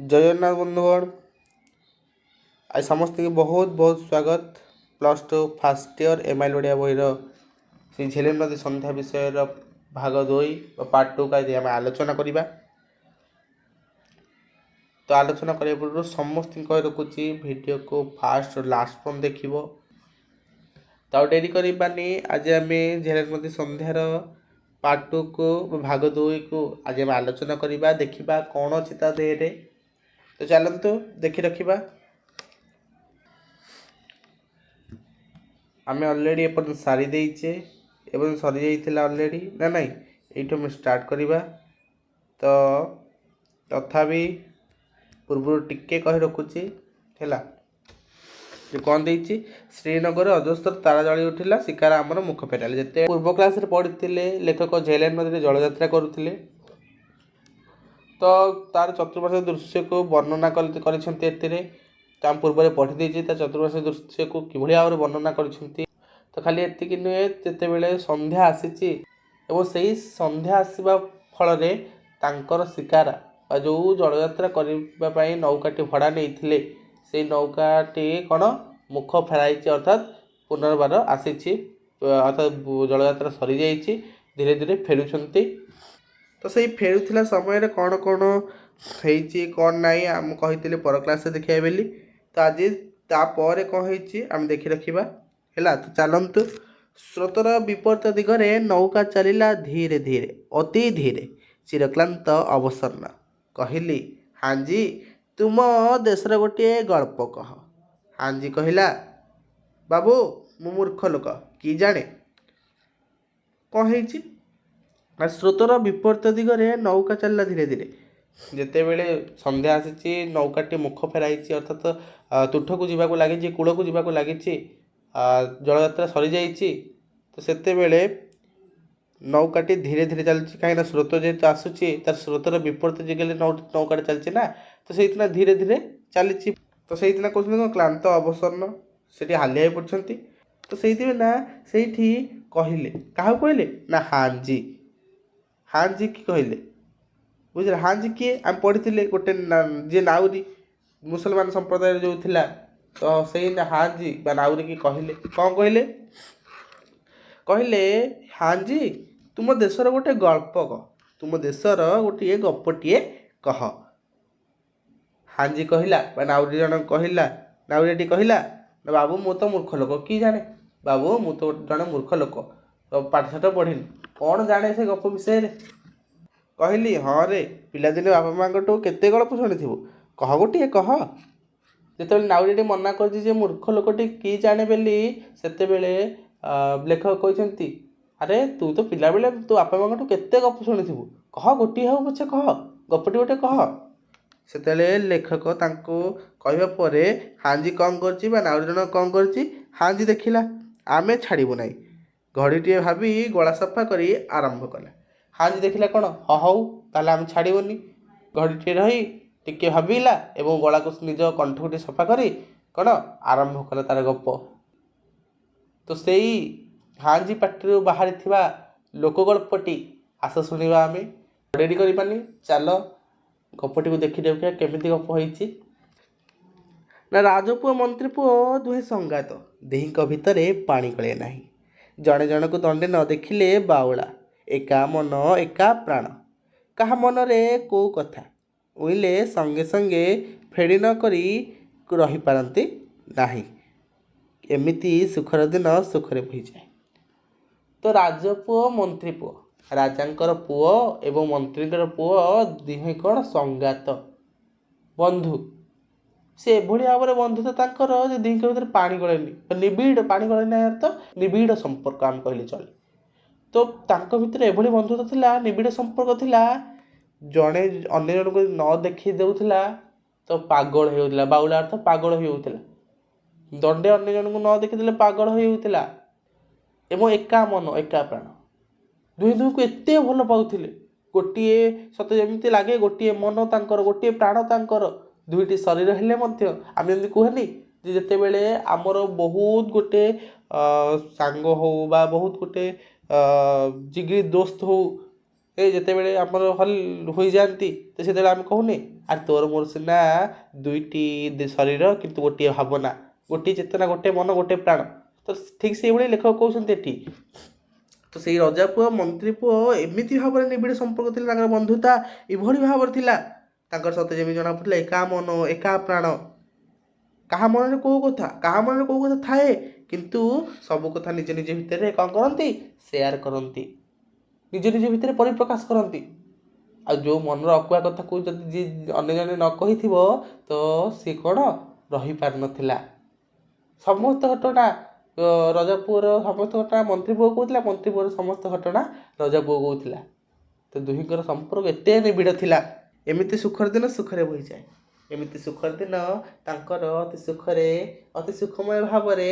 जय जगन्नाथ बंधुगण। आज समस्त की बहुत बहुत स्वागत। +2 फास्ट ईयर एमआईएल ओडिया बहिर श्री झेलेम नदी संध्या विषय भाग 2 पार्ट 2 का आम आलोचना करवा। तो आलोचना करने पूर्व समस्त रखुची वीडियो को फास्ट और लास्ट पन देखिबो। तो डेरी करबानी आज आम झेलेम नदी संध्यार पार्ट 2 को भाग 2 को आज आम आलोचना करवा, देखा कौन अच्छी ता देहरे। तो चलतु देखी रखा। आम अलरेडी एपर्तन सारी देचे एवं सरी जाइए अलरेडी ना ना ये स्टार्ट करवा। तो तथापि पूर्व टिके कही रखुची है जो कौन देती श्रीनगर अजस्तर तारा जली उठिला शिकार आमर मुख फेराले। जिते पूर्व क्लास पढ़ी लेखक झेलेम नदी जलयात्रा करुले तो तार चतुर्पार्श्व दृश्य को वर्णना कर तो आम पूर्व पढ़ी देती चतुर्पार्श्व दृश्य को किभली भाव वर्णना कर। तो खाली एतिक नुहे जिते संध्या आसी से संध्या आसवा फल शिकार जो जलयात्रा करने नौकाटी भड़ा नहीं से नौकाटी कौन मुख फेराई अर्थात पुनर्बार आसी अर्थात जलयात्रा सरी जाइए धीरे धीरे फेरुंट। तो सही फेरुला समय कौन कौन होती कौन नाई आम कही पर क्लास देखा बेली। तो आज तापर कौन होम देखी रखा है। तो चलतु स्रोतर विपरीत दिगरे नौका चलला धीरे धीरे अति धीरे चिरक्लांत अवसन्न कहली हांजी तुम देशर गोटे गल्प कह। हांजी कहला बाबू मु मूर्ख लोक कि जाने कौन है। स्रोतर विपरीत दिगरे नौका चलला धीरे धीरे जिते बड़े संध्या आसी नौकाटी मुख फेराई अर्थात तुठ को जावाक लगी कूल को जावाक लगी जलयात्रा सरी जाइए। तो सेते बेले नौकाटी धीरे धीरे चलती कहीं स्रोत जेहेतु आसूसी तार स्रोतर विपरीत दिगले नौकाटी चलती ना तो से धीरे धीरे चली। तो से कहते क्लांत अवसन्न से हालिया पड़ती। तो से कहले क्या कहले ना हांजी हांजी कि कहले बुझे हांजी किए आम पढ़ी गोटे जी नाउरी मुसलमान संप्रदाय जो थिला तो से हांजी बा नाउरी की कहले कौन कहले कहले हांजी तुम देशर गोटे गल्प कह तुम देशर गोटे गपटे कह। हांजी कहला बा नाउरी जन कहला नाउरीटी कहला ना बाबू मु तो मूर्ख लोक कि जाने बाबू मु तो जड़े मूर्ख लोक तो पाठशाठ पढ़िनी कौन जाने से गप विषय। कहली हाँ रे पिलादिने बापा माँ केते गल्प शुणी कह गोटे कह। जिते नाउरी मना कर मूर्ख लोकटी कि जाने बेली सेते बेले लेखक कहते अरे तू तो पिला बेले तू बापा माँ केते गप शुणी कह गोटे हो पछे कह गपटी गोटे कह। से लेखक कहवापर हांजी कौन कर नाउरी जन कौन कर हांजी देखला आमे छाड़ू ना घड़ीटे भाभी गला सफा कर आरंभ कला। हांजी देखला कौन हौ ताले आम छाड़बनी घड़ीटे रही टिके भाविला एवं गला को निज कंठ सफा कर कौन आरंभ कला तार गप। तो से हांजी पार्टी बाहरी लोकगल्पटी आस शुणा आम डेरी करनी चल गपटी को देखी देखा केमी गप होती ना राजपुआ मंत्री पुओ दुहे संगात देही भितर पानी गले ना जड़े जन को दंडे न देखिले बाउला एका मन एका प्राण क्या मनरे कौ कथा उइले संगे संगे फेड़ी न करी रही पारती नाही एमिति सुखर दिन सुखरे भई जाए। तो राजपुओ मंत्री पुओ राजांकर पुओ एवं मंत्रीकर पुओ दिहे कौन संगात बंधु से एभली भाव में बंधुता तांकर दिही भीतर पानी गलेनी निबिड़ पानी गले तो निबिड़ संपर्क आम कहले चले। तो तांको भितर एभली बंधुता थिला निबिड़ संपर्क थिला जड़े अन्य जन को न देखी देउथिला तो पागल होउथिला बाउला अर्थ पागल होउथिला दंडे अन्य जन को न देखीदेले पागल होउथिला एवं एका मन एका प्राण दुई दुई को एते भल पाउथिले गोटे सत जमी लगे गोटे मन तांकर गोटे प्राण तांकर दुईटी शरीर हेले मध्य आम जमी कहनी जिते बेले आमर बहुत गोटे सांग हो बा बहुत गोटे जिगरी दोस्त हो ଯେତେବେଳେ ଆମର ହଲ୍ ହୋଇଯାଆନ୍ତି ତ ସେତେବେଳେ ଆମେ କହୁନେ ଆରେ ତୋର ମୋର ସିନା ଦୁଇଟି ଶରୀର କିନ୍ତୁ ଗୋଟିଏ ଭାବନା, ଗୋଟିଏ ଚେତନା, ଗୋଟିଏ ମନ, ଗୋଟିଏ ପ୍ରାଣ। ତ ଠିକ୍ ସେଇଭଳି ଲେଖକ କହୁଛନ୍ତି ଏଠି। ତ ସେଇ ରଜା ପୁଅ ମନ୍ତ୍ରୀ ପୁଅ ଏମିତି ଭାବରେ ନିବିଡ଼ ସମ୍ପର୍କ ଥିଲା, ତାଙ୍କର ବନ୍ଧୁତା ଏଭଳି ଭାବରେ ଥିଲା, ତାଙ୍କର ସତେ ଯେମିତି ଜଣାପଡ଼ୁଥିଲା ଏକା ମନ ଏକା ପ୍ରାଣ। କାହା ମନରେ କେଉଁ କଥା ଥାଏ, କିନ୍ତୁ ସବୁ କଥା ନିଜ ନିଜ ଭିତରେ କ'ଣ କରନ୍ତି, ସେୟାର କରନ୍ତି, ନିଜ ନିଜ ଭିତରେ ପରିପ୍ରକାଶ କରନ୍ତି। ଆଉ ଯେଉଁ ମନର ଅକୁହା କଥାକୁ ଯଦି ଯିଏ ଅନ୍ୟ ଜଣେ ନ କହିଥିବ ତ ସିଏ କ'ଣ ରହିପାରିନଥିଲା। ସମସ୍ତ ଘଟଣା ରଜା ପୁଅର ସମସ୍ତ ଘଟଣା ମନ୍ତ୍ରୀ ପୁଅ କହୁଥିଲା, ମନ୍ତ୍ରୀ ପୁଅର ସମସ୍ତ ଘଟଣା ରଜା ପୁଅ କହୁଥିଲା। ତ ଦୁହିଁଙ୍କର ସମ୍ପର୍କ ଏତେ ନିବିଡ଼ ଥିଲା। ଏମିତି ସୁଖର ଦିନ ସୁଖରେ ବହିଯାଏ, ଏମିତି ସୁଖର ଦିନ ତାଙ୍କର ଅତି ସୁଖମୟ ଭାବରେ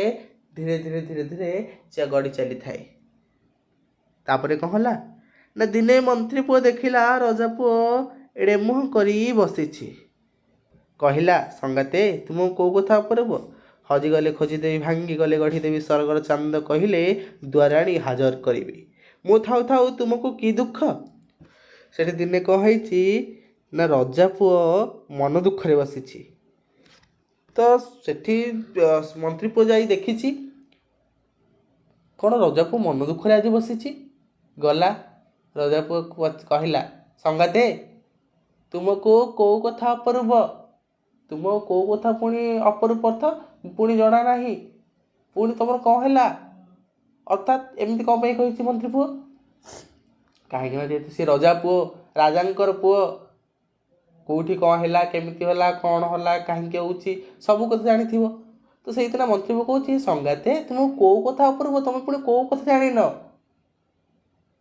ଧୀରେ ଧୀରେ ଧୀରେ ଧୀରେ ଗଡ଼ି ଚାଲିଥାଏ। ତାପରେ କ'ଣ ହେଲା ନା ଦିନେ ମନ୍ତ୍ରୀ ପୁଅ ଦେଖିଲା ରଜା ପୁଅ ଏଡ଼େ ମୁହଁ କରି ବସିଛି। କହିଲା, ସଙ୍ଗାତେ ତୁମକୁ କେଉଁ କଥା ଅପୂର୍ବ? ହଜିଗଲେ ଖୋଜିଦେବି, ଭାଙ୍ଗିଗଲେ ଗଢ଼ିଦେବି, ସ୍ୱର୍ଗର ଚାନ୍ଦ କହିଲେ ଦୁଆରେ ଆଣି ହାଜର କରିବି। ମୁଁ ଥାଉ ଥାଉ ତୁମକୁ କି ଦୁଃଖ? ସେଠି ଦିନେ କ'ଣ ହେଇଛି ନା ରଜା ପୁଅ ମନ ଦୁଃଖରେ ବସିଛି। ତ ସେଠି ମନ୍ତ୍ରୀ ପୁଅ ଯାଇ ଦେଖିଛି କ'ଣ ରଜା ପୁଅ ମନ ଦୁଃଖରେ ଆଜି ବସିଛି। ଗଲା ରଜା ପୁଅ କହିଲା, ସଙ୍ଗାତେ ତୁମକୁ କେଉଁ କଥା ଅପୂର୍ବ? ତୁମକୁ କେଉଁ କଥା ପୁଣି ଅପରୂପ ଅର୍ଥ ପୁଣି ଜଣା ନାହିଁ, ପୁଣି ତୁମର କ'ଣ ହେଲା? ଅର୍ଥାତ୍ ଏମିତି କ'ଣ ପାଇଁ କହିଛି ମନ୍ତ୍ରୀ ପୁଅ? କାହିଁକି ନା ଯେହେତୁ ସେ ରଜା ପୁଅ, ରାଜାଙ୍କର ପୁଅ, କେଉଁଠି କ'ଣ ହେଲା, କେମିତି ହେଲା, କ'ଣ ହେଲା, କାହିଁକି ହେଉଛି ସବୁ କଥା ଜାଣିଥିବ। ତ ସେଇଥିରେ ମନ୍ତ୍ରୀ ପୁଅ କହୁଛି, ସଙ୍ଗାତେ ତୁମକୁ କେଉଁ କଥା ଅପୂର୍ବ? ତୁମେ ପୁଣି କେଉଁ କଥା ଜାଣିନ?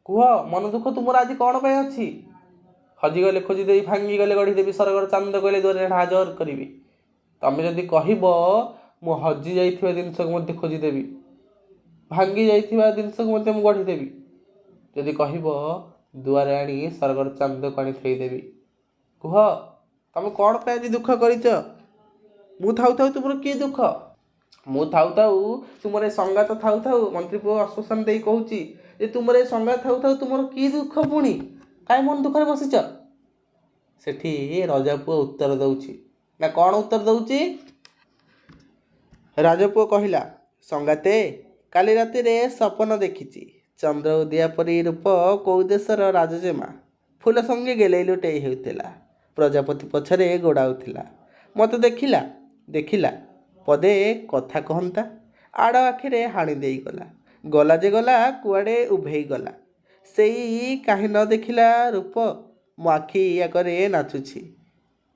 କୁହ, ମନ ଦୁଃଖ ତୁମର ଆଜି କ'ଣ ପାଇଁ ଅଛି? ହଜିଗଲେ ଖୋଜିଦେବି, ଭାଙ୍ଗିଗଲେ ଗଢ଼ିଦେବି, ସ୍ୱର୍ଗର ଚାନ୍ଦ କହିଲେ ଦୁଆରେ ହାଜର କରିବି। ତମେ ଯଦି କହିବ ମୁଁ ହଜି ଯାଇଥିବା ଜିନିଷକୁ ମଧ୍ୟ ଖୋଜିଦେବି, ଭାଙ୍ଗି ଯାଇଥିବା ଜିନିଷକୁ ମଧ୍ୟ ମୁଁ ଗଢ଼ିଦେବି, ଯଦି କହିବ ଦୁଆରେ ଆଣି ସ୍ୱର୍ଗର ଚାନ୍ଦକୁ ଆଣି ଥୋଇଦେବି। କୁହ, ତମେ କ'ଣ ପାଇଁ ଆଜି ଦୁଃଖ କରିଛ? ମୁଁ ଥାଉ ଥାଉ ତୁମର କି ଦୁଃଖ? ମୁଁ ଥାଉ ଥାଉ ତୁମର ଏ ସଙ୍ଗାତ ଥାଉ ଥାଉ, ମନ୍ତ୍ରୀ ପୁଅ ଆଶ୍ୱାସନା ଦେଇ କହୁଛି ଯେ ତୁମର ଏ ସଙ୍ଗାତ ଥାଉ ଥାଉ ତୁମର କି ଦୁଃଖ ପୁଣି? କାହିଁ ମନ ଦୁଃଖରେ ବସିଛ? ସେଠି ରଜା ପୁଅ ଉତ୍ତର ଦେଉଛି ନା କ'ଣ ଉତ୍ତର ଦେଉଛି? ରାଜପୁଅ କହିଲା, ସଙ୍ଗାତେ କାଲି ରାତିରେ ସପନ ଦେଖିଛି, ଚନ୍ଦ୍ର ଉଦିଆ ପରି ରୂପ କୋଉ ଦେଶର ରାଜଜେମା ଫୁଲ ସଙ୍ଗେ ଗେଲେଇ ଲୁଟେଇ ହେଉଥିଲା, ପ୍ରଜାପତି ପଛରେ ଗୋଡ଼ାଉଥିଲା। ମୋତେ ଦେଖିଲା ପଦେ କଥା କହନ୍ତା, ଆଡ଼ ଆଖିରେ ହାଣି ଦେଇଗଲା। ଗଲା ଯେ ଗଲା କୁଆଡ଼େ ଉଭେଇ ଗଲା, ସେଇ କାହିଁ ନ ଦେଖିଲା ରୂପ ମୋ ଆଖି ଆଗରେ ନାଚୁଛି,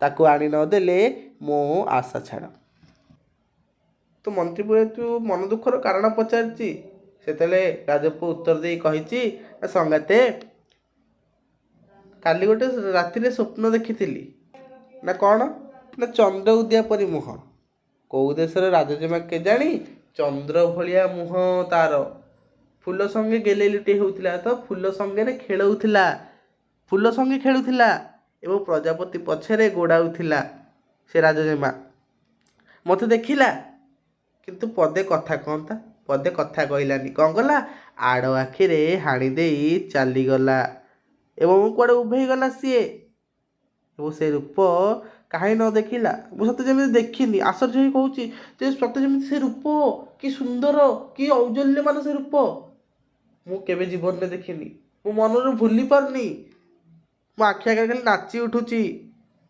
ତାକୁ ଆଣି ନ ଦେଲେ ମୋ ଆଶା ଛାଡ଼। ତ ମନ୍ତ୍ରୀ ପୁଅ ତୁ ମନ ଦୁଃଖର କାରଣ ପଚାରିଛି, ସେତେବେଳେ ରାଜପୁଅ ଉତ୍ତର ଦେଇ କହିଛି, ସଙ୍ଗାତେ କାଲି ଗୋଟେ ରାତିରେ ସ୍ୱପ୍ନ ଦେଖିଥିଲି। ନା କ'ଣ? ନା ଚନ୍ଦ୍ର ଉଦିଆ ପରି ମୁହଁ, କେଉଁ ଦେଶର ରାଜଜେମା କେଜାଣି, ଚନ୍ଦ୍ର ଭଳିଆ ମୁହଁ ତାର, ଫୁଲ ସଙ୍ଗେ ଗେଲେଇ ଲୁଟେଇ ହେଉଥିଲା, ତ ଫୁଲ ସଙ୍ଗେ ଖେଳୁଥିଲା ଏବଂ ପ୍ରଜାପତି ପଛରେ ଗୋଡ଼ାଉଥିଲା ସେ ରାଜଜେମା। ମୋତେ ଦେଖିଲା କିନ୍ତୁ ପଦେ କଥା କହନ୍ତା, ପଦେ କଥା କହିଲାନି। କ'ଣ କଲା? ଆଡ଼ ଆଖିରେ ହାଣି ଦେଇ ଚାଲିଗଲା ଏବଂ କୁଆଡ଼େ ଉଭେଇ ଗଲା ସିଏ। ଏବଂ ସେ ରୂପ କାହିଁ ନ ଦେଖିଲା? ମୁଁ ସତେ ଯେମିତି ଦେଖିନି। ଆଶ୍ଚର୍ଯ୍ୟ ହେଇ କହୁଛି ଯେ ସତେ ଯେମିତି ସେ ରୂପ କି ସୁନ୍ଦର, କି ଔଜ୍ଜଲ୍ୟମାନ ସେ ରୂପ ମୁଁ କେବେ ଜୀବନରେ ଦେଖିନି। ମୁଁ ମନରୁ ଭୁଲି ପାରୁନି। ମୋ ଆଖି ଆଗରେ ଖାଲି ନାଚି ଉଠୁଛି,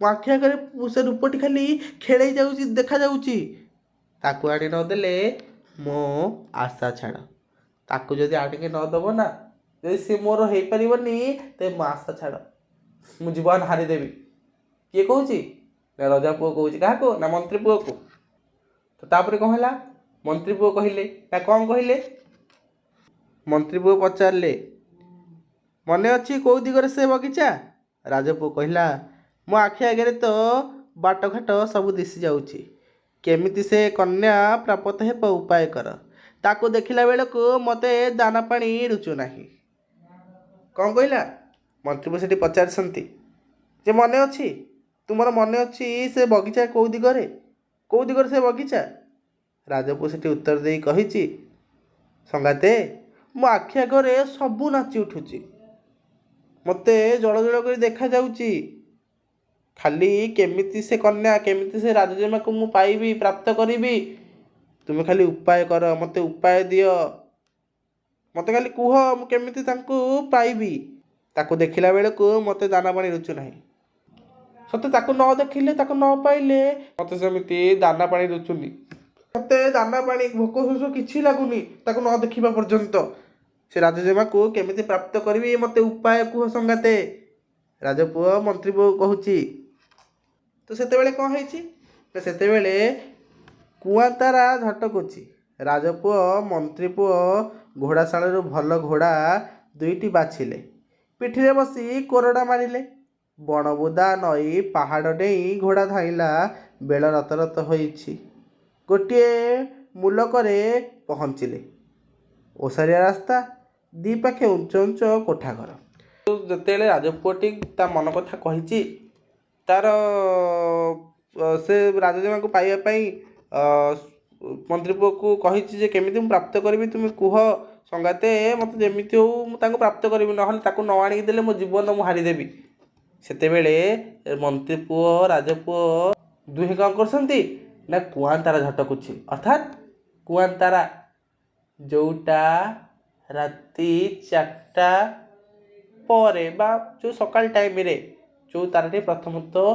ମୋ ଆଖି ଆଗରେ ସେ ରୂପଟି ଖାଲି ଖେଳେଇ ଯାଉଛି, ଦେଖାଯାଉଛି। ତାକୁ ଆଣି ନଦେଲେ ମୋ ଆଶା ଛାଡ଼। ତାକୁ ଯଦି ଆଣିକି ନ ଦେବ ନା, ଯଦି ସେ ମୋର ହେଇପାରିବନି ତେବେ ମୋ ଆଶା ଛାଡ଼, ମୁଁ ଜୀବନ ହାରିଦେବି। କିଏ କହୁଛି? ନା ରଜା ପୁଅ କହୁଛି। କାହାକୁ? ନା ମନ୍ତ୍ରୀ ପୁଅକୁ। ତ ତାପରେ କ'ଣ ହେଲା? ମନ୍ତ୍ରୀ ପୁଅ କହିଲେ ନା କ'ଣ କହିଲେ? ମନ୍ତ୍ରୀ ପୁଅ ପଚାରିଲେ, ମନେ ଅଛି କେଉଁ ଦିଗରେ ସେ ବଗିଚା? ରାଜପୁଅ କହିଲା, ମୋ ଆଖି ଆଗରେ ତ ବାଟଘାଟ ସବୁ ଦିଶି ଯାଉଛି, କେମିତି ସେ କନ୍ୟା ପ୍ରାପ୍ତ ହେବ ଉପାୟ କର, ତାକୁ ଦେଖିଲା ବେଳକୁ ମୋତେ ଦାନା ପାଣି ରୁଚୁନାହିଁ। କ'ଣ କହିଲା? ମନ୍ତ୍ରୀପୁଅ ସେଠି ପଚାରିଛନ୍ତି ଯେ ମନେ ଅଛି, ତୁମର ମନେ ଅଛି ସେ ବଗିଚା କେଉଁ ଦିଗରେ ସେ ବଗିଚା? ରାଜପୁଅ ସେଠି ଉତ୍ତର ଦେଇ କହିଛି, ସଙ୍ଗାତେ ମୋ ଆଖି ଆଗରେ ସବୁ ନାଚି ଉଠୁଛି, ମୋତେ ଜଳ ଜଳ କରି ଦେଖାଯାଉଛି। ଖାଲି କେମିତି ସେ କନ୍ୟା, କେମିତି ସେ ରାଜଜେମାକୁ ମୁଁ ପାଇବି, ପ୍ରାପ୍ତ କରିବି, ତୁମେ ଖାଲି ଉପାୟ କର, ମୋତେ ଉପାୟ ଦିଅ, ମୋତେ ଖାଲି କୁହ ମୁଁ କେମିତି ତାଙ୍କୁ ପାଇବି। ତାକୁ ଦେଖିଲା ବେଳକୁ ମୋତେ ଦାନା ପାଣି ରୁଚୁନାହିଁ। ସତେ ତାକୁ ନ ଦେଖିଲେ, ତାକୁ ନ ପାଇଲେ ମୋତେ ସେମିତି ଦାନା ପାଣି ରୁଚୁନି। ମୋତେ ଦାନା ପାଣି, ଭୋକ ଶୋଷ କିଛି ଲାଗୁନି ତାକୁ ନ ଦେଖିବା ପର୍ଯ୍ୟନ୍ତ। ସେ ରାଜଜେମାକୁ କେମିତି ପ୍ରାପ୍ତ କରିବି, ମୋତେ ଉପାୟ କୁହ ସଙ୍ଗାତେ। ରାଜପୁଅ ମନ୍ତ୍ରୀ ପୁଅ କହୁଛି। ତ ସେତେବେଳେ କ'ଣ ହେଇଛି ନା, ସେତେବେଳେ କୁଆଁତାରା ଝଟକୁଛି। ରାଜପୁଅ ମନ୍ତ୍ରୀ ପୁଅ ଘୋଡ଼ାଶାଳରୁ ଭଲ ଘୋଡ଼ା ଦୁଇଟି ବାଛିଲେ, ପିଠିରେ ବସି କୋରଡ଼ା ମାରିଲେ। ବଣବୁଦା ନଈ ପାହାଡ଼ ଡେଇଁ ଘୋଡ଼ା ଧାଇଁଲା। ବେଳ ରତରତ ହୋଇଛି। ଗୋଟିଏ ମୂଲକରେ ପହଞ୍ଚିଲେ। ଓସାରିଆ ରାସ୍ତା, ଦି ପାଖେ ଉଞ୍ଚ ଉଞ୍ଚ କୋଠା ଘର। ଯେତେବେଳେ ରାଜପୁଅଟି ତା ମନ କଥା କହିଛି, ତାର ସେ ରାଜଜେମାକୁ ପାଇବା ପାଇଁ ମନ୍ତ୍ରୀ ପୁଅକୁ କହିଛି ଯେ କେମିତି ମୁଁ ପ୍ରାପ୍ତ କରିବି, ତୁମେ କୁହ ସଙ୍ଗାତେ, ମୋତେ ଯେମିତି ହଉ ମୁଁ ତାଙ୍କୁ ପ୍ରାପ୍ତ କରିବି, ନହେଲେ ତାକୁ ନ ଆଣିକି ଦେଲେ ମୋ ଜୀବନ ମୁଁ ହାରିଦେବି। ସେତେବେଳେ ମନ୍ତ୍ରୀ ପୁଅ ରାଜପୁଅ ଦୁହେଁ କ'ଣ କରୁଛନ୍ତି ନା, କୁଆଁତାରା ଝଟକୁଛି। ଅର୍ଥାତ୍ କୁଆଁତାରା ଯେଉଁଟା ରାତି 4ଟା ପରେ ବା ଯେଉଁ ସକାଳ ଟାଇମ୍ରେ ଯେଉଁ ତାରାଟି ପ୍ରଥମତଃ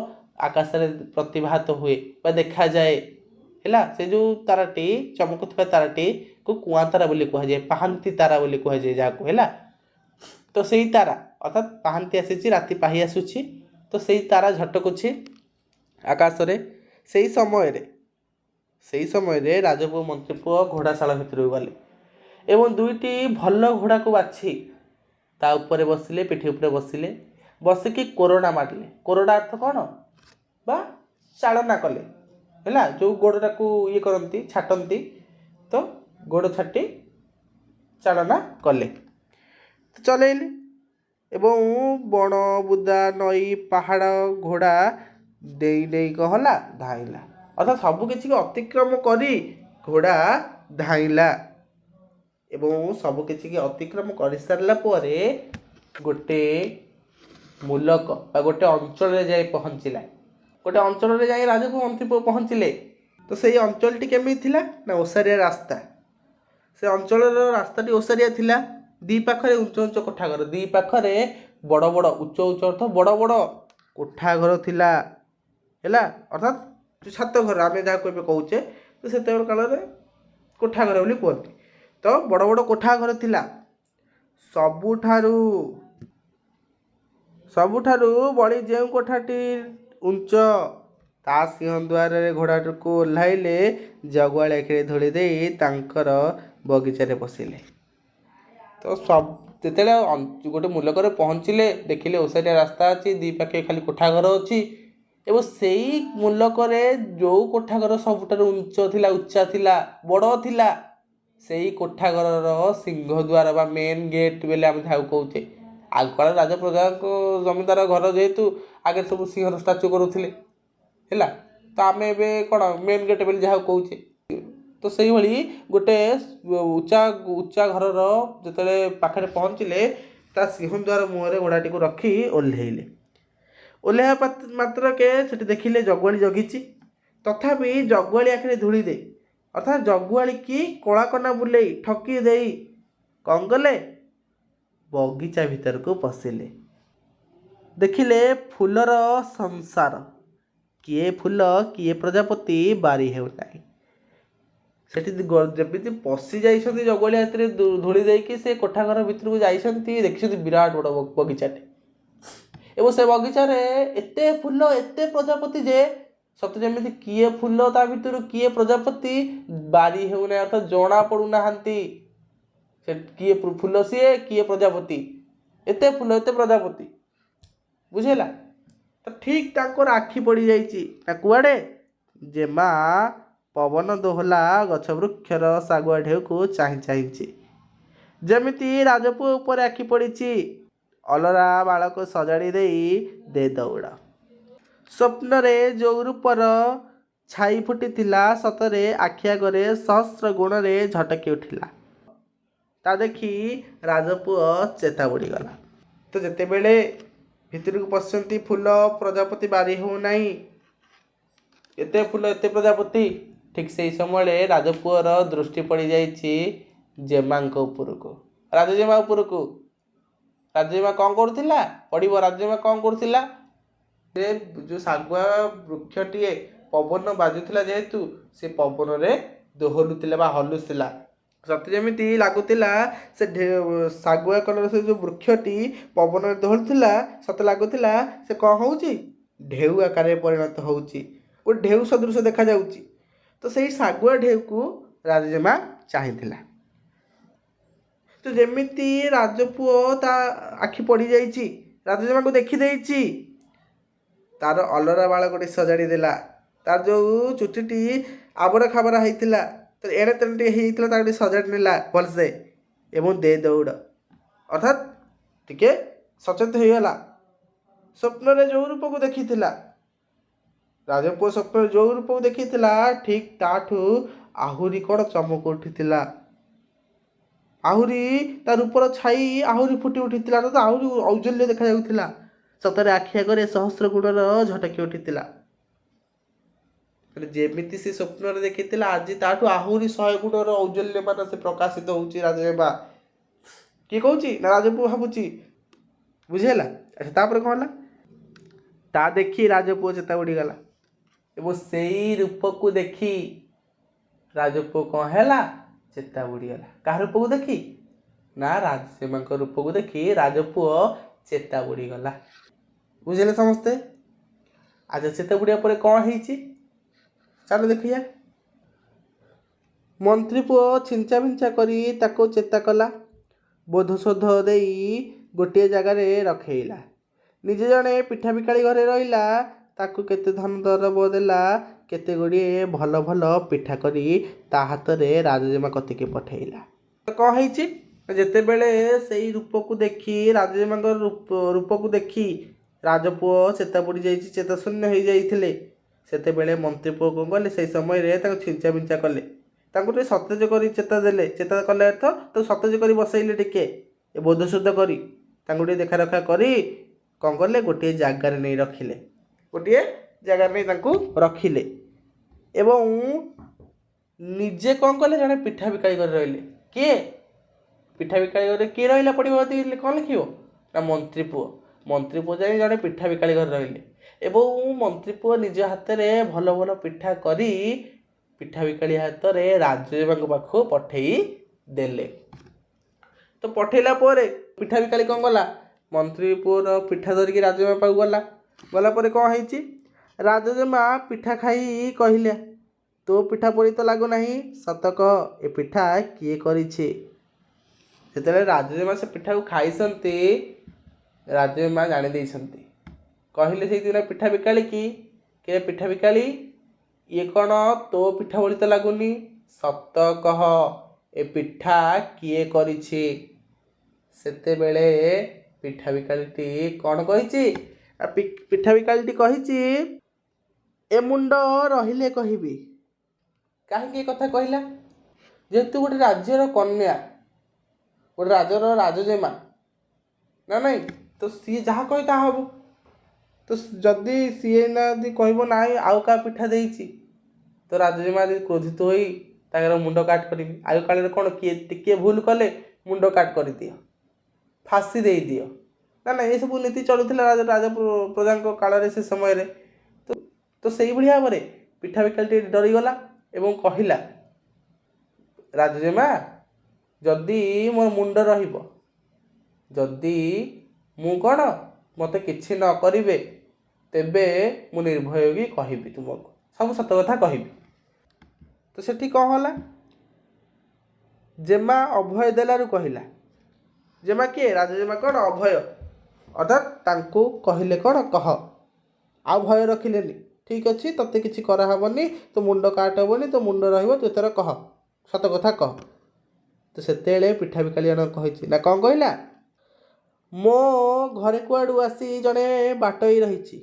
ଆକାଶରେ ପ୍ରତିଭାତ ହୁଏ ବା ଦେଖାଯାଏ, ହେଲା, ସେ ଯେଉଁ ତାରାଟି, ଚମକୁଥିବା ତାରାଟିକୁ କୁଆଁତାରା ବୋଲି କୁହାଯାଏ, ପାହାନ୍ତି ତାରା ବୋଲି କୁହାଯାଏ ଯାହାକୁ, ହେଲା। ତ ସେଇ ତାରା, ଅର୍ଥାତ୍ ପାହାନ୍ତି ଆସିଛି, ରାତି ପାହି ଆସୁଛି, ତ ସେଇ ତାରା ଝଟକୁଛି ଆକାଶରେ। ସେଇ ସମୟରେ ରାଜପୁଅ ମନ୍ତ୍ରୀ ପୁଅ ଘୋଡ଼ାଶାଳ ଭିତରକୁ ଗଲେ ଏବଂ ଦୁଇଟି ଭଲ ଘୋଡ଼ାକୁ ବାଛି ତା ଉପରେ ବସିଲେ, ପିଠି ଉପରେ ବସିଲେ, ବସିକି କୋରଡ଼ା ମାରିଲେ। କୋରଡ଼ା ଅର୍ଥ କ'ଣ? ବା ଚାଳନା କଲେ, ହେଲା, ଯେଉଁ ଗୋଡ଼ଟାକୁ ଇଏ କରନ୍ତି, ଛାଟନ୍ତି, ତ ଗୋଡ଼ ଛାଟି ଚାଳନା କଲେ, ଚଲେଇଲେ। ଏବଂ ବଣ ବୁଦା ନଈ ପାହାଡ଼ ଘୋଡ଼ା ଡେଇଁ ଡେଇଁ କ'ଣ ହେଲା, ଧାଇଁଲା। ଅର୍ଥାତ୍ ସବୁକିଛିକୁ ଅତିକ୍ରମ କରି ଘୋଡ଼ା ଧାଇଁଲା। ଏବଂ ସବୁକିଛିକି ଅତିକ୍ରମ କରିସାରିଲା ପରେ ଗୋଟେ ମୂଲକ ବା ଗୋଟେ ଅଞ୍ଚଳରେ ଯାଇ ପହଞ୍ଚିଲା। ଗୋଟେ ଅଞ୍ଚଳରେ ଯାଇ ରାଜପୁଅ ମନ୍ତ୍ରୀ ପୁଅ ପହଞ୍ଚିଲେ। ତ ସେଇ ଅଞ୍ଚଳଟି କେମିତି ଥିଲା ନା, ଓସାରିଆ ରାସ୍ତା। ସେ ଅଞ୍ଚଳର ରାସ୍ତାଟି ଓସାରିଆ ଥିଲା। ଦୁଇ ପାଖରେ ଉଞ୍ଚ ଉଞ୍ଚ କୋଠା ଘର, ଦୁଇ ପାଖରେ ବଡ଼ ବଡ଼, ଉଚ୍ଚ ଉଚ୍ଚ ଅର୍ଥ ବଡ଼ ବଡ଼ କୋଠା ଘର ଥିଲା, ହେଲା। ଅର୍ଥାତ୍ ଛାତ ଘର ଆମେ ଯାହାକୁ ଏବେ କହୁଛେ, ତ ସେତେବେଳେ କାଳରେ କୋଠା ଘର ବୋଲି କୁହନ୍ତି। ତ ବଡ଼ ବଡ଼ କୋଠା ଘର ଥିଲା। ସବୁଠାରୁ ବଳି ଯେଉଁ କୋଠାଟି ଉଞ୍ଚ, ତା ସିଂହଦ୍ୱାରରେ ଘୋଡ଼ାଟିକୁ ଓହ୍ଲାଇଲେ। ଜଗୁଆଳି ଆଖିରେ ଧୂଳି ଦେଇ ତାଙ୍କର ବଗିଚାରେ ପଶିଲେ। ତ ଯେତେବେଳେ ଗୋଟେ ମୂଲକରେ ପହଞ୍ଚିଲେ, ଦେଖିଲେ ଓସାରିଆ ରାସ୍ତା ଅଛି, ଦୁଇ ପାଖେ ଖାଲି କୋଠା ଘର ଅଛି ଏବଂ ସେଇ ମୂଲକରେ ଯେଉଁ କୋଠା ଘର ସବୁଠାରୁ ଉଞ୍ଚ ଥିଲା, ଉଚ୍ଚା ଥିଲା, ବଡ଼ ଥିଲା, ସେଇ କୋଠା ଘରର ସିଂହଦ୍ୱାର ବା ମେନ୍ ଗେଟ୍ ବୋଲି ଆମେ ଯାହାକୁ କହୁଛେ। ଆଗକାଳ ରାଜପ୍ରଜାଙ୍କ ଜମିଦାର ଘର ଯେହେତୁ ଆଗରେ ସବୁ ସିଂହର ଷ୍ଟାଚୁ କରୁଥିଲେ, ହେଲା, ତ ଆମେ ଏବେ କ'ଣ ମେନ୍ ଗେଟ୍ ବୋଲି ଯାହାକୁ କହୁଛେ। ତ ସେଇଭଳି ଗୋଟେ ଉଚ୍ଚା ଘରର ଯେତେବେଳେ ପାଖରେ ପହଞ୍ଚିଲେ, ତା ସିଂହଦ୍ୱାର ମୁହଁରେ ଘୋଡ଼ାଟିକୁ ରଖି ଓହ୍ଲେଇଲେ। ଓହ୍ଲେଇବା ମାତ୍ରକେ ସେଠି ଦେଖିଲେ ଜଗୁଆଳି ଜଗିଛି। ତଥାପି ଜଗୁଆଳି ଆଖିରେ ଧୂଳି ଦେଇ, ଅର୍ଥାତ୍ ଜଗୁଆଳିକି କଳାକନା ବୁଲେଇ ଠକି ଦେଇ କ'ଣ କଲେ, ବଗିଚା ଭିତରକୁ ପଶିଲେ। ଦେଖିଲେ ଫୁଲର ସଂସାର, କିଏ ଫୁଲ କିଏ ପ୍ରଜାପତି ବାରି ହେଉନାହିଁ। ସେଠି ଯେମିତି ପଶି ଯାଇଛନ୍ତି ଜଗୁଆଳି ହାତରେ ଧୂଳି ଦେଇକି, ସେ କୋଠା ଘର ଭିତରକୁ ଯାଇଛନ୍ତି, ଦେଖିଛନ୍ତି ବିରାଟ ବଡ଼ ବଗିଚାଟେ ଏବଂ ସେ ବଗିଚାରେ ଏତେ ଫୁଲ, ଏତେ ପ୍ରଜାପତି ଯେ ସତେ ଯେମିତି କିଏ ଫୁଲ ତା ଭିତରୁ କିଏ ପ୍ରଜାପତି ବାରି ହେଉନାହିଁ, ଅର୍ଥାତ୍ ଜଣା ପଡ଼ୁନାହାନ୍ତି ସେ କିଏ ଫୁଲ ସିଏ କିଏ ପ୍ରଜାପତି। ଏତେ ଫୁଲ, ଏତେ ପ୍ରଜାପତି, ବୁଝିଲା। ତ ଠିକ୍ ତାଙ୍କର ଆଖି ପଡ଼ିଯାଇଛି ନା କୁଆଡ଼େ, ଯେ ମା ପବନ ଦୋହଲା ଗଛ ବୃକ୍ଷର ଶାଗୁଆ ଢେଉକୁ ଚାହିଁ ଚାହିଁଛି। ଯେମିତି ରାଜପୁଅ ଉପରେ ଆଖି ପଡ଼ିଛି, ଅଲରା ବାଳକୁ ସଜାଡ଼ି ଦେଇ ଦେ ଦୌଡ଼। ସ୍ୱପ୍ନରେ ଯେଉଁ ରୂପର ଛାଇ ଫୁଟିଥିଲା, ସତରେ ଆଖି ଆଗରେ ସହସ୍ର ଗୁଣରେ ଝଟକି ଉଠିଲା। ତା ଦେଖି ରାଜପୁଅ ଚେତା ବୁଡ଼ିଗଲା। तो जेतेबेले भितर को पशंती फूल प्रजापति बारी हो नहीं एते फूल एते प्रजापति ठीक से समय राजपुअर दृष्टि पड़ जाइए जेमा उपरको राजजेमा उपरको राजजेमा कौन करुला पड़ो राजजेमा कौन करुला जो शागुआ वृक्षटीए पवन बाजुला जेहेतु से पवन रे दोहलुला हलुला सत जमी लगुला से शागुआ कलर से जो वृक्षटी पवन दोहलुला सत लगुला से कौन हो ढेउ आकार परिणत हो ढेउ सदृश देखा जाउची तो सही शागुआ ढेउ को राजजेमा चाहिला तो जेमिति राजपुओ ता आखि पड़ी जाइची राजजेमा को देखी देइची तार अलरा बाल गोटे सजाड़ी देला तार जो चुटीटी आबरा खाबरा होइतिला तो एड़े तेणटे होइतिला तार सजाड़ी नेला भलसे एवं दे दौड़ अर्थात टिके सचेत होइगला स्वप्न जो रूप को देखी राजपुओ स्वप्न जो रूप को देखी ठीक ताठू आहुरी कौन चमक उठी आहुरी तार रूपर छाई आहुरी फुटी उठी तो आहुरी औज्जल्य देखा जाउथिला सतरे आखि आगे सहस्र गुणर झटकी उठी जेमिति से स्वप्न देखी आज ताठू आहुरी 100 गुणर औज्जल्य मान से प्रकाशित होउची राजजेमा किए कहूँ ना राजपुओ भावुची बुझेला अच्छा तापर कौन है ता देखी राजपुओ चेता उड़ीगला एवं से रूप को देखी राजपुओ कौन है चेता उड़ीगला क्या रूप को देखी ना राजजेमा रूप को देखी राजपुओ चेता उड़ीगला बुझे समस्ते आज चेता उड़िया पर कौन है चलो देखिए मंत्री पुओ छिंचा भिंचा करी ताको चेता कला बोधशोध दे गोटे जगार रखेला निजे जड़े पिठा बिकाली घरे रहिला ताकू केते धन दरब देला केते गुड़िए भल भल पिठा करी ता हाथ रे राजजेमा कतिके पठेला कौन है जेते बेले से रूप को देखी राजजेमा रूप को देखी राजपुओ चेता पड़ जाइए चेता शून्य हो जाइए सेते बेले मंत्री पुओ कौन कले से समय छिंचा बिंचा कले सतेज कर चेता देले चेता कले अर्थ तो सतेज कर बसैले टिके बोधशुद्ध करी देखा रखा करी कौन कले गोटे जगार नहीं रखिले गोटे जगार नहीं रखिले एवं निजे कौन कले जड़े पिठा बिकाई कर रहिले किए पिठा बिकाई घर किए रहा पड़ो कौन लिखो ना मंत्री पुओ जाए जड़े पिठा बिकाई घर रहिले एवं मंत्री पुओ निज हाथ में भल भल पिठा करी पिठा बिकाली हाथ में राजजेमा पाखु पठेई देले तो पठेला पिठा बिकाली कौन गला मंत्री पुओर पिठा धरिकी राजजेमा पाखु गला कौन है राजजेमा पिठा खाई कहले तो पिठा परी तो लगुना सत कह ए पिठा किए करिछे सेतेबेले राजजेमा से पिठा को खाइसंती राजजेमा जानी देइसंती कहले से दिन पिठा बिकाली कि पिठा बिकाली ये कौन तो पिठा भली तो लगुनि सत कह ए पिठा किए करिछे सेतेबेले पिठा बिकालीटी कौन कहिछि पिठा बिकालीटी कहिछि ए मुंड रहिले कहिबी कहीं कथा कहला जेहेतु गोटे राज्यर कन्या गोटे राजर राजजेमा ना नहीं तो सी जहाँ कहे ता हम तो जदि सी ना कह ना आउ क्या पिठा देइछि तो राजजेमा क्रोधित हो मुंड काट करी आयु काल कौन किए भूल कले मुंड काट कर दियो फांसी दे दियो ना ना ये सब नीति चलुला राजा प्रजा काल से समय तो से भाव में पिठा बिकाली डरीगला एवं कहला राजजेमा जदि मोर मुंड रहिबो जदि मु कौन मत किछि न करिवे तेबे मु निर्भय होगी कहबी तुमको सब सत कथा कहबी तो सेठी कौन होला जेमा अभय देलारु कहला जेमा किए राजजेमा कौन अभय अर्थात तांको कहले कौन कह आ भय रखिलेनी ठीक अच्छे तोते किसी कराहबनी तो मुंड काट हेबनी तो मुंड रहिबो तू एथर कह सत कथा कह तो सेतेबेले पिठा बिकाली कही ना कौन कहला मो घरे कुआड़ू आसी जड़े बाटई रही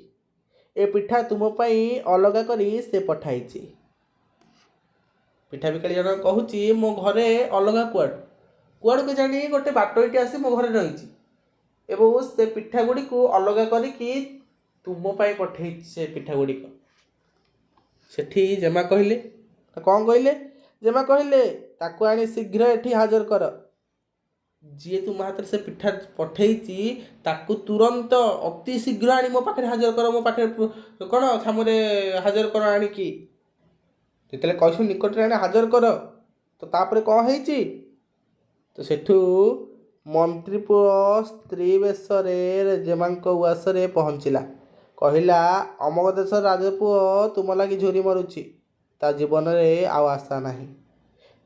ए पिठा तुम अलगा करी से पठाई पिठा बिकाली जन कहूँ मो घरे अलगा कुआड़ू कुआड़ू के जानी गोटे बाटईटी आसी मो घरे रही ଏବଂ ସେ ପିଠା ଗୁଡ଼ିକୁ ଅଲଗା କରିକି ତୁମ ପାଇଁ ପଠେଇଛି ସେ ପିଠା ଗୁଡ଼ିକ। ସେଠି ଜେମା କହିଲେ, କ'ଣ କହିଲେ? ଜେମା କହିଲେ ତାକୁ ଆଣି ଶୀଘ୍ର ଏଠି ହାଜର କର। ଯିଏ ତୁମ ହାତରେ ସେ ପିଠା ପଠେଇଛି ତାକୁ ତୁରନ୍ତ ଅତି ଶୀଘ୍ର ଆଣି ମୋ ପାଖରେ ହାଜର କର, ମୋ ପାଖରେ କ'ଣ ସାମରେ ହାଜର କର ଆଣିକି। ଯେତେବେଳେ କହିଛୁ ନିକଟରେ ଆଣି ହାଜର କର, ତ ତାପରେ କ'ଣ ହେଇଛି? ତ ସେଠୁ ମନ୍ତ୍ରୀ ପୁଅ ସ୍ତ୍ରୀ ବେଶରେ ଜେମାଙ୍କ ଉଆସରେ ପହଞ୍ଚିଲା। କହିଲା, ଅମକ ଦେଶର ରାଜପୁଅ ତୁମ ଲାଗି ଝୁରି ମରୁଛି, ତା ଜୀବନରେ ଆଉ ଆଶା ନାହିଁ।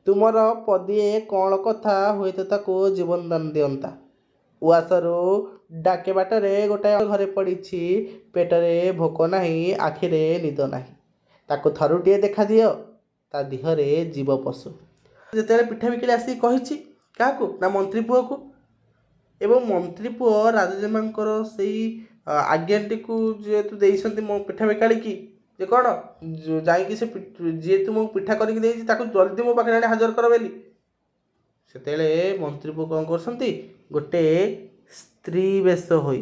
ତୁମର ପଦିଏ କ'ଣ କଥା ହୁଏତ ତାକୁ ଜୀବନ ଦାନ ଦିଅନ୍ତା। ଉଆସରୁ ଡାକେ ବାଟରେ ଗୋଟାଏ ଘରେ ପଡ଼ିଛି, ପେଟରେ ଭୋକ ନାହିଁ, ଆଖିରେ ନିଦ ନାହିଁ। ତାକୁ ଥରୁଟିଏ ଦେଖାଦିଅ, ତା ଦେହରେ ଜୀବ ପଶୁ। ଯେତେବେଳେ ପିଠା ବିକିଳି ଆସିକି କହିଛି କାହାକୁ? ନା ମନ୍ତ୍ରୀ ପୁଅକୁ। ଏବଂ ମନ୍ତ୍ରୀ ପୁଅ ରାଜଜେମାଙ୍କର ସେଇ ଆଜ୍ଞାଟିକୁ ଯେହେତୁ ଦେଇଛନ୍ତି ମୋ ପିଠା ବିକାଳିକି, ଯେ କ'ଣ ଯାଇକି ସେ ଯିଏ ତୁମକୁ ପିଠା କରିକି ଦେଇଛି ତାକୁ ଜଲ୍ଦି ମୋ ପାଖରେ ଆଣି ହାଜର କର ବୋଲି। ସେତେବେଳେ ମନ୍ତ୍ରୀ ପୁଅ କ'ଣ କରୁଛନ୍ତି? ଗୋଟେ ସ୍ତ୍ରୀ ବେଶ ହୋଇ,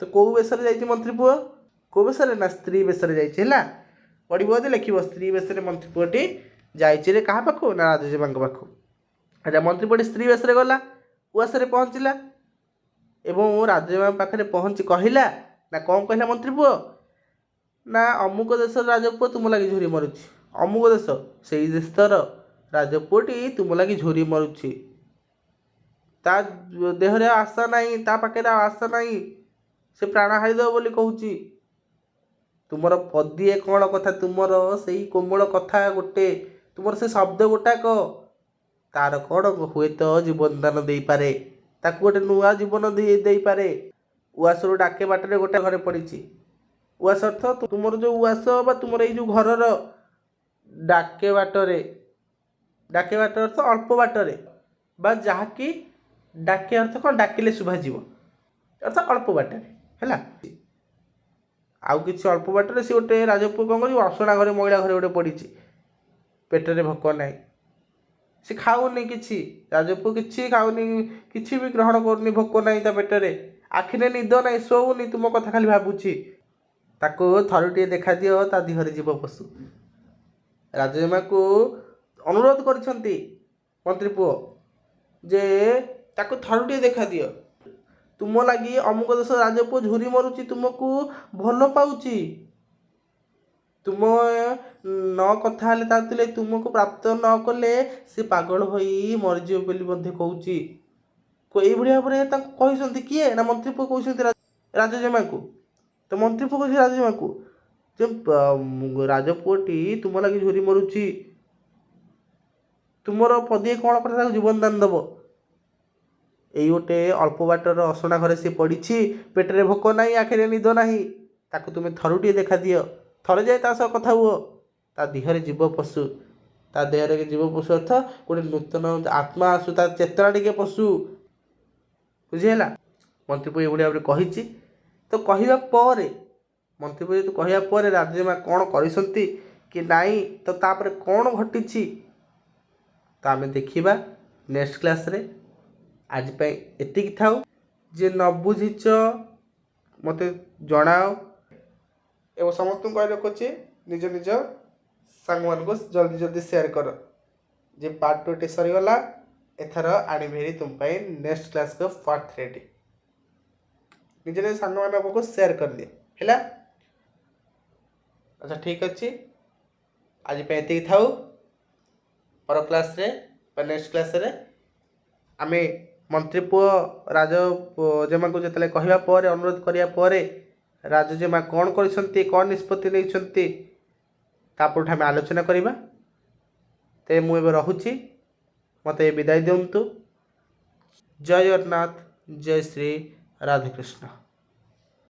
ତ କେଉଁ ବେଶରେ ଯାଇଛି ମନ୍ତ୍ରୀ ପୁଅ? କେଉଁ ବେଶରେ? ନା ସ୍ତ୍ରୀ ବେଶରେ ଯାଇଛି। ହେଲା, ପଢ଼ିବ ଯଦି ଲେଖିବ, ସ୍ତ୍ରୀ ବେଶରେ ମନ୍ତ୍ରୀ ପୁଅଟି ଯାଇଛି ରେ କାହା ପାଖକୁ? ନା ରାଜଜେମାଙ୍କ ପାଖକୁ। ଆଚ୍ଛା, ମନ୍ତ୍ରୀ ପୁଅଟି ସ୍ତ୍ରୀ ବେଶରେ ଗଲା, ଉଆସରେ ପହଞ୍ଚିଲା ଏବଂ ରାଜଜେମା ପାଖରେ ପହଞ୍ଚି କହିଲା, ନା କ'ଣ କହିଲା ମନ୍ତ୍ରୀ ପୁଅ? ନା ଅମୁକ ଦେଶର ରାଜପୁଅ ତୁମ ଲାଗି ଝୁରି ମରୁଛି। ଅମୁକ ଦେଶ, ସେଇ ଦେଶର ରାଜପୁଅଟି ତୁମ ଲାଗି ଝୁରି ମରୁଛି, ତା ଦେହରେ ଆଶା ନାହିଁ, ତା ପାଖରେ ଆଶା ନାହିଁ, ସେ ପ୍ରାଣ ହାରିଦେବ ବୋଲି କହୁଛି। ତୁମର ପଦିଏ କ'ଣ କଥା, ତୁମର ସେଇ କୋମଳ କଥା ଗୋଟେ, ତୁମର ସେ ଶବ୍ଦ ଗୋଟାକ ତାର କ'ଣ ହୁଏତ ଜୀବନ ଦାନ ଦେଇପାରେ, ତାକୁ ଗୋଟେ ନୂଆ ଜୀବନ ଦେଇପାରେ। ଉଆସରୁ ଡାକେ ବାଟରେ ଗୋଟେ ଘରେ ପଡ଼ିଛି। ଉଆସ ଅର୍ଥ ତୁମର ଯେଉଁ ଉଆସ ବା ତୁମର ଏଇ ଯେଉଁ ଘରର ଡାକେ ବାଟରେ, ଡାକେ ବାଟ ଅର୍ଥ ଅଳ୍ପ ବାଟରେ, ବା ଯାହାକି ଡାକେ ଅର୍ଥ କ'ଣ? ଡାକିଲେ ଶୁଭାଯିବ, ଅର୍ଥ ଅଳ୍ପ ବାଟରେ। ହେଲା, ଆଉ କିଛି ଅଳ୍ପ ବାଟରେ ସେ ଗୋଟେ ରାଜପୁଅ କ'ଣ କରିବ? ଅସଣା ଘରେ, ମହିଳା ଘରେ ଗୋଟେ ପଡ଼ିଛି, ପେଟରେ ଭୋକ ନାହିଁ, ସେ ଖାଉନି କିଛି, ରାଜପୁଅ କିଛି ଖାଉନି, କିଛି ବି ଗ୍ରହଣ କରୁନି, ଭୋକ ନାହିଁ ତା ପେଟରେ, ଆଖିରେ ନିଦ ନାହିଁ, ଶୋଉନି, ତୁମ କଥା ଖାଲି ଭାବୁଛି। ତାକୁ ଥରୁଟିଏ ଦେଖାଦିଅ, ତା ଦେହରେ ଜୀବ ପଶୁ। ରାଜଜେମାକୁ ଅନୁରୋଧ କରିଛନ୍ତି ମନ୍ତ୍ରୀ ପୁଅ ଯେ ତାକୁ ଥରୁଟିଏ ଦେଖାଦିଅ, ତୁମ ଲାଗି ଅମୁକ ଦେଶ ରାଜପୁଅ ଝୁରି ମରୁଛି, ତୁମକୁ ଭଲ ପାଉଛି, ତୁମ ନ କଥା ହେଲେ ତା ଥିଲେ ତୁମକୁ ପ୍ରାପ୍ତ ନ କଲେ ସେ ପାଗଳ ହୋଇ ମରିଯିବ ବୋଲି ମଧ୍ୟ କହୁଛି। ଏଇଭଳି ଭାବରେ ତାଙ୍କୁ କହିଛନ୍ତି। କିଏ? ନା ମନ୍ତ୍ରୀ ପୁଅ କହୁଛନ୍ତି ରାଜଜେମାକୁ। ତ ମନ୍ତ୍ରୀ ପୁଅ କହୁଛି ରାଜଜେମାକୁ ଯେ ରାଜପୁଅଟି ତୁମ ଲାଗି ଝୁରି ମରୁଛି, ତୁମର ପଦିଏ କ'ଣ କଥା ତାକୁ ଜୀବନ ଦାନ ଦେବ। ଏଇ ଗୋଟେ ଅଳ୍ପ ବାଟର ଅସଣା ଘରେ ସେ ପଡ଼ିଛି, ପେଟରେ ଭୋକ ନାହିଁ, ଆଖିରେ ନିଦ ନାହିଁ, ତାକୁ ତୁମେ ଥରୁଟିଏ ଦେଖାଦିଅ, ଥରେ ଯାଇ ତା ସହ କଥା ହୁଅ, ତା ଦେହରେ ଜୀବ ପଶୁ। ତା ଦେହରେ ଜୀବ ପଶୁ ଅର୍ଥ ଗୋଟେ ନୂତନ ଆତ୍ମା ଆସୁ, ତା ଚେତନା ଟିକେ ପଶୁ। ବୁଝିହେଲା? ମନ୍ତ୍ରୀ ପୁଅ ଏଇଭଳି ଭାବରେ କହିଛି। ତ କହିବା ପରେ, ମନ୍ତ୍ରୀ ପୁଅ ଯେହେତୁ କହିବା ପରେ ରାଜଜେମା କ'ଣ କରିଛନ୍ତି କି ନାହିଁ, ତ ତାପରେ କ'ଣ ଘଟିଛି ତ ଆମେ ଦେଖିବା ନେକ୍ସଟ କ୍ଲାସ୍ରେ। ଆଜି ପାଇଁ ଏତିକି ଥାଉ। ଯେ ନ ବୁଝିଛ ମୋତେ ଜଣାଅ ଏବଂ ସମସ୍ତଙ୍କୁ କହି ରଖୁଛି ନିଜ ନିଜ ସାଙ୍ଗମାନଙ୍କୁ ଜଲ୍ଦି ଜଲ୍ଦି ସେୟାର କର। ଯେ ପାର୍ଟ 2ଟି ସରିଗଲା, ଏଥର ଆଣିବି ହେରି ତୁମ ପାଇଁ ନେକ୍ସଟ କ୍ଲାସ୍ର ପାର୍ଟ 3ଟି। ନିଜ ନିଜ ସାଙ୍ଗମାନଙ୍କ ପାଖକୁ ସେୟାର କରିଦିଏ। ହେଲା, ଆଚ୍ଛା ଠିକ୍ ଅଛି, ଆଜି ପାଇଁ ଏତିକି ଥାଉ। ପର କ୍ଲାସ୍ରେ ବା ନେକ୍ସଟ କ୍ଲାସ୍ରେ ଆମେ ମନ୍ତ୍ରୀ ପୁଅ ରାଜଜେମାଙ୍କୁ ଯେତେବେଳେ କହିବା ପରେ, ଅନୁରୋଧ କରିବା ପରେ ରାଜଜେମା କ'ଣ କରିଛନ୍ତି, କ'ଣ ନିଷ୍ପତ୍ତି ନେଇଛନ୍ତି, ତାପରଠୁ ଆମେ ଆଲୋଚନା କରିବା। ତେବେ ମୁଁ ଏବେ ରହୁଛି, ମୋତେ ବିଦାୟ ଦିଅନ୍ତୁ। ଜୟ ଜଗନ୍ନାଥ, ଜୟ ଶ୍ରୀ ରାଧାକୃଷ୍ଣ।